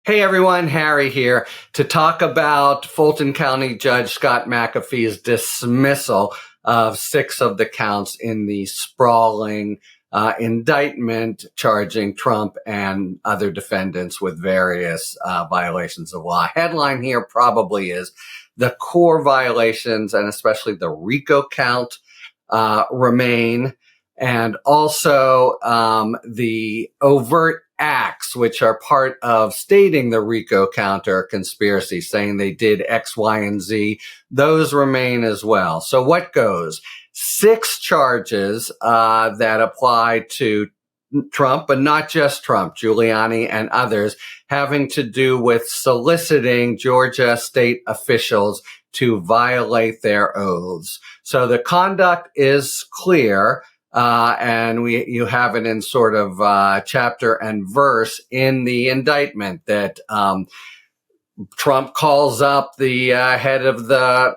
Hey everyone, Harry here to talk about Fulton County Judge Scott McAfee's dismissal of 6 of the counts in the sprawling indictment charging Trump and other defendants with various violations of law. Headline here probably is the core violations, and especially the RICO count, remain, and also the overt acts, which are part of stating the RICO counter conspiracy, saying they did X, Y, and Z, those remain as well. So what goes? 6 charges that apply to Trump, but not just Trump, Giuliani and others, having to do with soliciting Georgia state officials to violate their oaths. So the conduct is clear. And you have it in sort of chapter and verse in the indictment that Trump calls up the head of the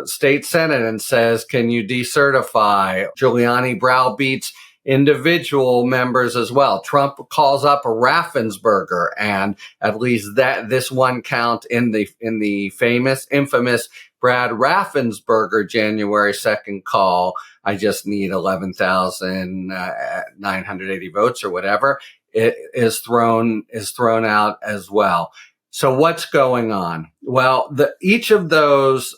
state senate and says, "Can you decertify?" Giuliani browbeats individual members as well. Trump calls up Raffensperger, and at least this one count in the infamous Brad Raffensperger January 2nd call, I just need 11,980 votes or whatever, it is thrown out as well. So what's going on? Well, each of those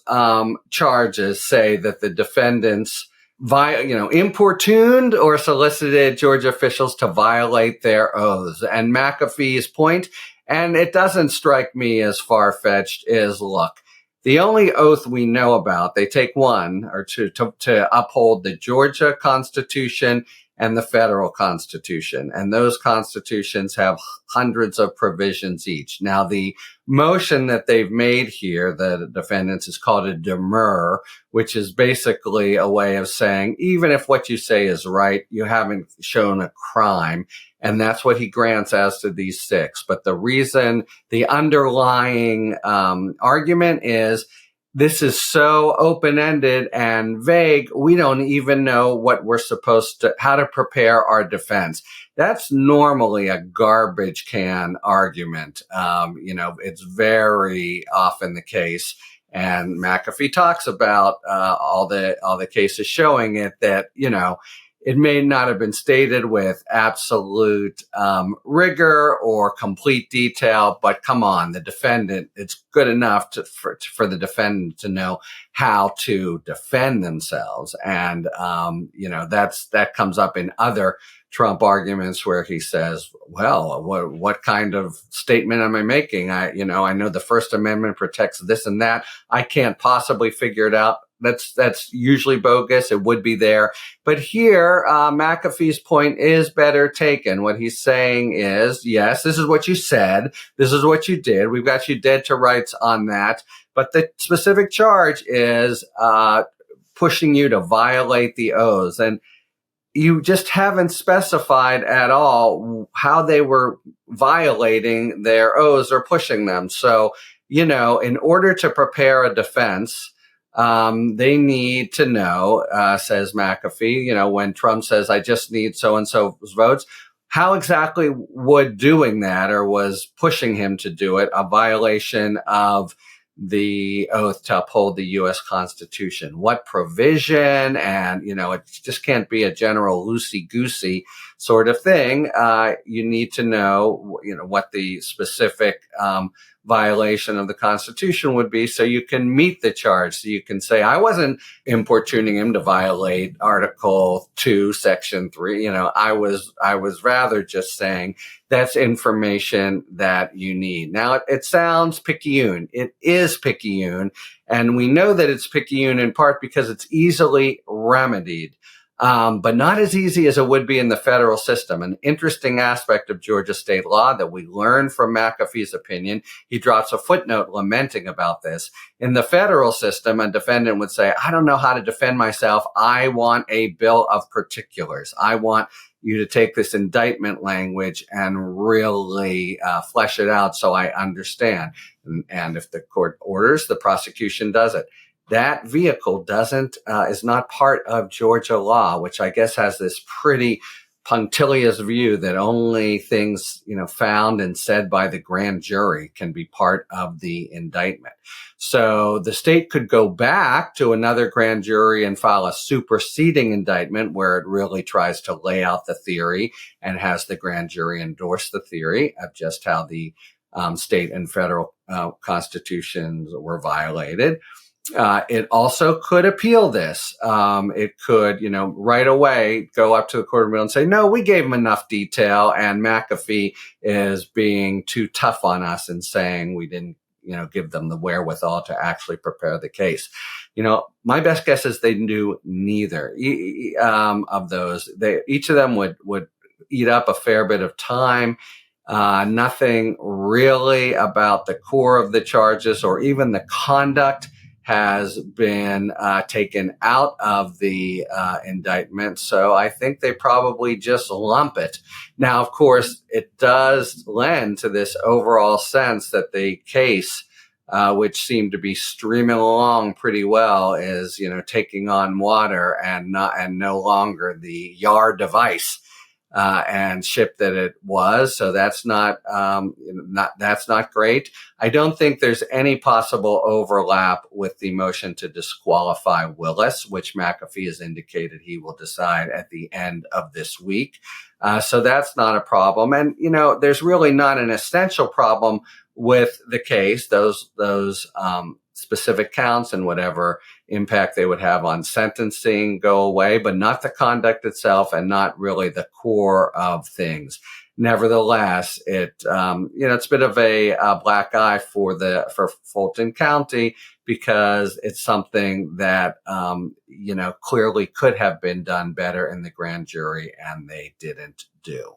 charges say that the defendants importuned or solicited Georgia officials to violate their oaths. And McAfee's point, and it doesn't strike me as far-fetched, is look, the only oath we know about, they take one or two to uphold the Georgia Constitution and the federal Constitution. And those constitutions have hundreds of provisions each. Now, the motion that they've made here, the defendants, is called a demur, which is basically a way of saying, even if what you say is right, you haven't shown a crime. And that's what he grants as to these 6. But the underlying argument is, this is so open-ended and vague, we don't even know how to prepare our defense. That's normally a garbage can argument. It's very often the case. And McAfee talks about all the cases showing it that, it may not have been stated with absolute rigor or complete detail, but come on, the defendant, it's good enough for the defendant to know how to defend themselves. And, that comes up in other Trump arguments where he says, well, what kind of statement am I making? I know the First Amendment protects this and that. I can't possibly figure it out. That's usually bogus. It would be there. But here, McAfee's point is better taken. What he's saying is, yes, this is what you said. This is what you did. We've got you dead to rights on that. But the specific charge is pushing you to violate the oaths. And you just haven't specified at all how they were violating their oaths or pushing them. So, in order to prepare a defense, they need to know, says McAfee, when Trump says, I just need so-and-so's votes, how exactly would doing that, or was pushing him to do it, a violation of the oath to uphold the U.S. Constitution? What provision? And, it just can't be a general loosey-goosey sort of thing. You need to know, what the specific violation of the Constitution would be, so you can meet the charge. So you can say, I wasn't importuning him to violate Article 2, Section 3. I was rather just saying that's information that you need. Now, it sounds picayune. It is picayune. And we know that it's picayune in part because it's easily remedied. But not as easy as it would be in the federal system. An interesting aspect of Georgia state law that we learn from McAfee's opinion, he drops a footnote lamenting about this. In the federal system, a defendant would say, I don't know how to defend myself. I want a bill of particulars. I want you to take this indictment language and really flesh it out so I understand. And if the court orders, the prosecution does it. That vehicle is not part of Georgia law, which I guess has this pretty punctilious view that only things, found and said by the grand jury can be part of the indictment. So the state could go back to another grand jury and file a superseding indictment where it really tries to lay out the theory and has the grand jury endorse the theory of just how the state and federal constitutions were violated. It also could appeal this. It could, right away go up to the court of appeal and say, no, we gave them enough detail, and McAfee is being too tough on us and saying we didn't, give them the wherewithal to actually prepare the case. My best guess is they do neither of those. Each of them would eat up a fair bit of time. Nothing really about the core of the charges or even the conduct has been taken out of the indictment. So I think they probably just lump it. Now, of course, it does lend to this overall sense that the case, which seemed to be streaming along pretty well, is, taking on water and no longer the Yar device and ship that it was. So that's not great. I don't think there's any possible overlap with the motion to disqualify Willis, which McAfee has indicated he will decide at the end of this week. So that's not a problem. And, there's really not an essential problem with the case. Those specific counts and whatever impact they would have on sentencing go away, but not the conduct itself and not really the core of things. Nevertheless, it's a bit of a black eye for Fulton County because it's something that, clearly could have been done better in the grand jury and they didn't do.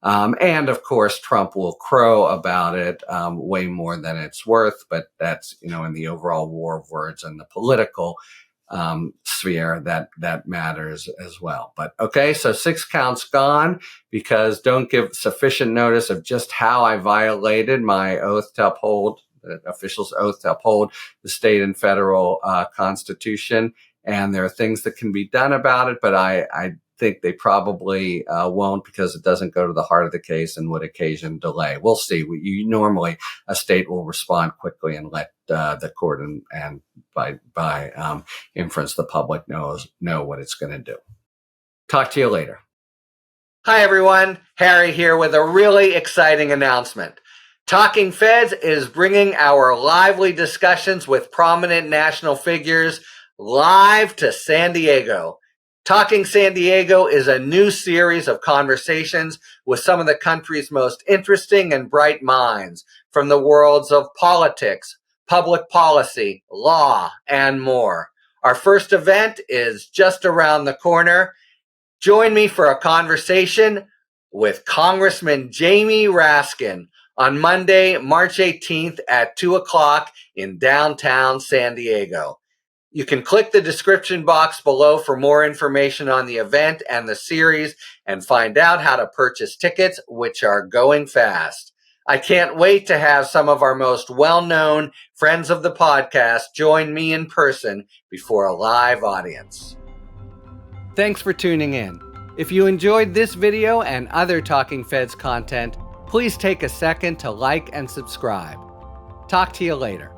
And of course, Trump will crow about it way more than it's worth, but that's, in the overall war of words and the political sphere that matters as well. But okay, so 6 counts gone because don't give sufficient notice of just how I violated my oath to uphold, the official's oath to uphold the state and federal constitution. And there are things that can be done about it, but I think they probably won't because it doesn't go to the heart of the case and would occasion delay. We'll see. Normally, a state will respond quickly and let the court and by inference, the public know what it's going to do. Talk to you later. Hi, everyone. Harry here with a really exciting announcement. Talking Feds is bringing our lively discussions with prominent national figures live to San Diego. Talking San Diego is a new series of conversations with some of the country's most interesting and bright minds from the worlds of politics, public policy, law, and more. Our first event is just around the corner. Join me for a conversation with Congressman Jamie Raskin on Monday, March 18th at 2 o'clock in downtown San Diego. You can click the description box below for more information on the event and the series and find out how to purchase tickets, which are going fast. I can't wait to have some of our most well-known friends of the podcast join me in person before a live audience. Thanks for tuning in. If you enjoyed this video and other Talking Feds content, please take a second to like and subscribe. Talk to you later.